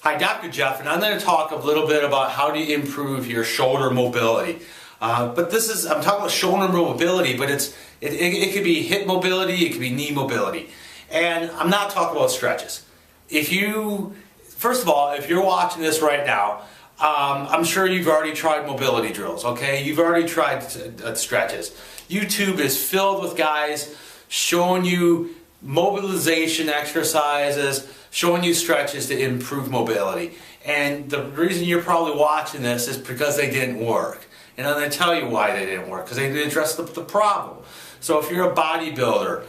Hi, Dr. Jeff, and I'm going to talk a little bit about how to improve your shoulder mobility. I'm talking about shoulder mobility, but it could be hip mobility, it could be knee mobility. And I'm not talking about stretches. First of all, if you're watching this right now, I'm sure you've already tried mobility drills, okay? You've already tried stretches. YouTube is filled with guys showing you mobilization exercises, showing you stretches to improve mobility. And the reason you're probably watching this is because they didn't work. And I'm going to tell you why they didn't work, because they didn't address the problem. So if you're a bodybuilder,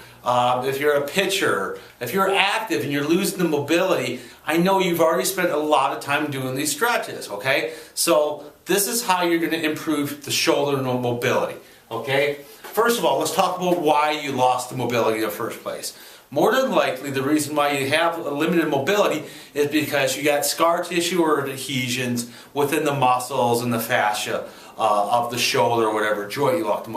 if you're a pitcher, if you're active and you're losing the mobility, I know you've already spent a lot of time doing these stretches, okay? So this is how you're going to improve the shoulder mobility, okay? First of all, let's talk about why you lost the mobility in the first place. More than likely, the reason why you have a limited mobility is because you got scar tissue or adhesions within the muscles and the fascia of the shoulder or whatever joint you lost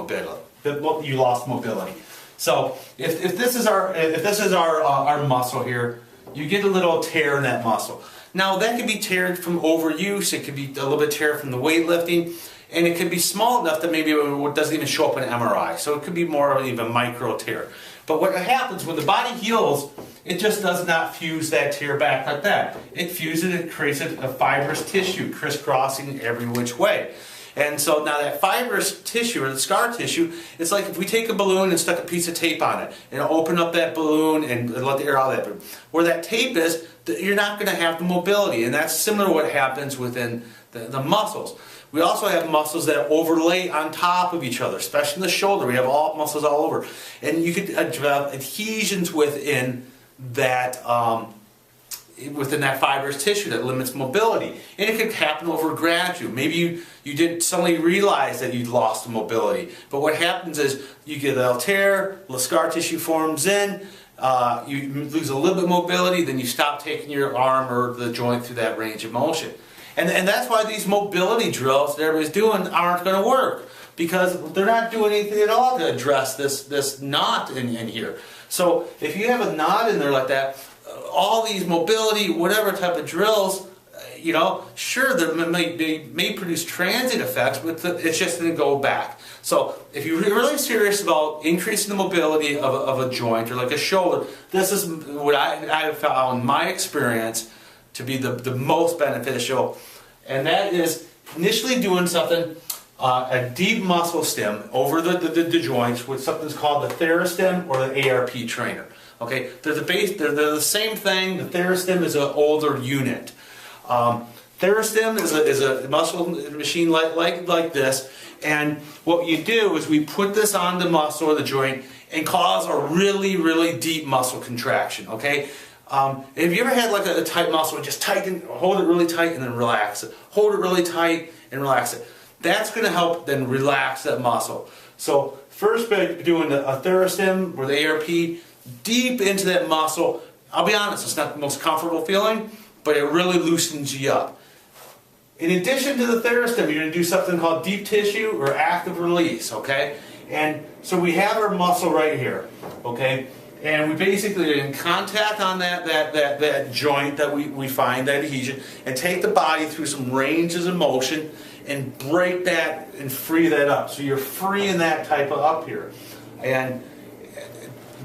mobility. So if this is our muscle here, you get a little tear in that muscle. Now that could be tear from overuse, it could be a little bit tear from the weightlifting, and it could be small enough that maybe it doesn't even show up in an MRI. So it could be more of even micro tear. But what happens when the body heals, it just does not fuse that tear back like that. It fuses it, creates a fibrous tissue crisscrossing every which way. And so now that fibrous tissue or the scar tissue, it's like if we take a balloon and stuck a piece of tape on it and open up that balloon and let the air out of that balloon. Where that tape is, you're not going to have the mobility, and that's similar to what happens within the muscles. We also have muscles that overlay on top of each other, especially in the shoulder. We have all muscles all over. And you could develop adhesions within that fibrous tissue that limits mobility. And it could happen over gradual. Maybe you didn't suddenly realize that you'd lost the mobility. But what happens is you get a little tear, the scar tissue forms in, you lose a little bit of mobility, then you stop taking your arm or the joint through that range of motion. And that's why these mobility drills that everybody's doing aren't going to work, because they're not doing anything at all to address this knot in here. So if you have a knot in there like that, all these mobility, whatever type of drills, sure, they may produce transient effects, but it's just going to go back. So if you're really serious about increasing the mobility of a joint or like a shoulder, this is what I have found in my experience to be the most beneficial, and that is initially doing something, a deep muscle stim over the joints with something that's called the TheraStim or the ARP trainer. Okay, they're the same thing. The TheraStim is an older unit. TheraStim is a muscle machine like this, and what you do is we put this on the muscle or the joint and cause a really, really deep muscle contraction. Okay. Have you ever had like a tight muscle and just hold it really tight and then relax it? Hold it really tight and relax it. That's going to help then relax that muscle. So first by doing a TheraStim or the ARP deep into that muscle, I'll be honest, it's not the most comfortable feeling, but it really loosens you up. In addition to the TheraStim, you're going to do something called deep tissue or active release, okay? And so we have our muscle right here, okay? And we basically are in contact on that joint that we find, that adhesion, and take the body through some ranges of motion and break that and free that up. So you're freeing that type of up here. And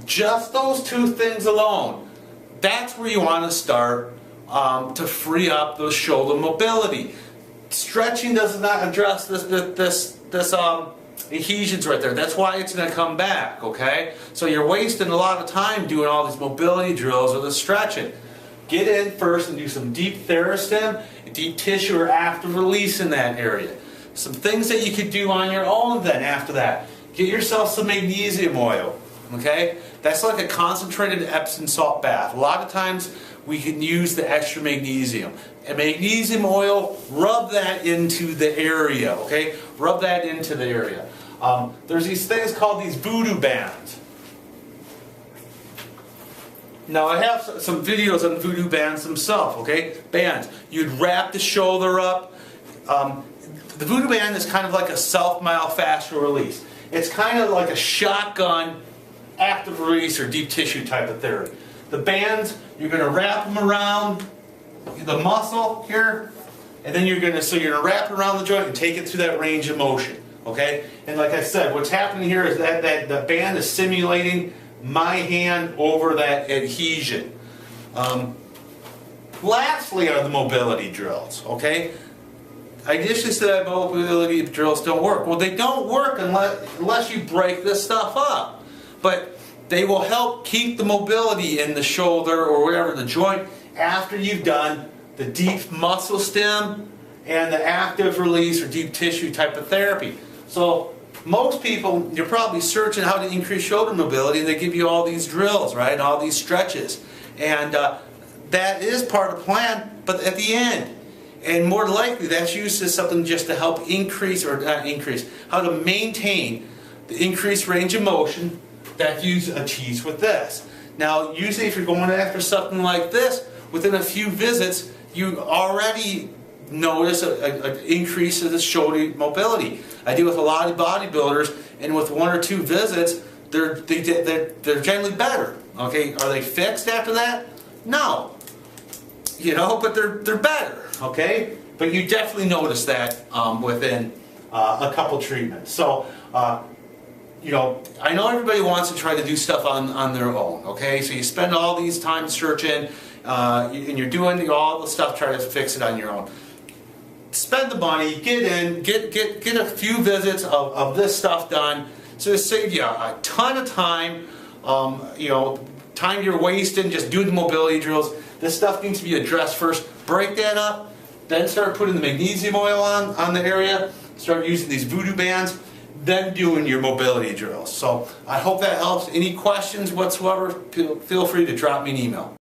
just those two things alone, that's where you want to start to free up the shoulder mobility. Stretching does not address this adhesions right there. That's why it's going to come back, okay? So you're wasting a lot of time doing all these mobility drills or the stretching. Get in first and do some deep TheraStim, deep tissue or active release in that area. Some things that you could do on your own then after that. Get yourself some magnesium oil, okay? That's like a concentrated Epsom salt bath. A lot of times we can use the extra magnesium. And magnesium oil, rub that into the area, okay? Rub that into the area. There's these things called these VOODOO Bands. Now I have some videos on VOODOO Bands themselves, okay? Bands. You'd wrap the shoulder up. The VOODOO Band is kind of like a self-myofascial release. It's kind of like a shotgun active release or deep tissue type of therapy. The bands, you're going to wrap them around the muscle here, and then you're gonna wrap it around the joint and take it through that range of motion. Okay? And like I said, what's happening here is that the band is simulating my hand over that adhesion. Lastly are the mobility drills. Okay? I initially said mobility drills don't work. Well, they don't work unless you break this stuff up. But they will help keep the mobility in the shoulder or whatever, the joint, after you've done the deep muscle stim and the active release or deep tissue type of therapy. So most people, you're probably searching how to increase shoulder mobility, and they give you all these drills, right, and all these stretches. And that is part of the plan, but at the end. And more likely that's used as something just to help increase, or not increase, how to maintain the increased range of motion that you achieve with this. Now, usually if you're going after something like this, within a few visits, you already notice an increase of the shoulder mobility. I deal with a lot of bodybuilders, and with 1 or 2 visits, they're generally better. Okay, are they fixed after that? No. You know, but they're better. Okay, but you definitely notice that within a couple treatments. So, you know, I know everybody wants to try to do stuff on their own. Okay, so you spend all these time searching, and you're doing all the stuff trying to fix it on your own. Spend the money, get in, get a few visits of this stuff done. So it saves you a ton of time. You know, time you're wasting just doing the mobility drills. This stuff needs to be addressed first. Break that up, then start putting the magnesium oil on the area. Start using these VOODOO Bands, then doing your mobility drills. So I hope that helps. Any questions whatsoever, feel free to drop me an email.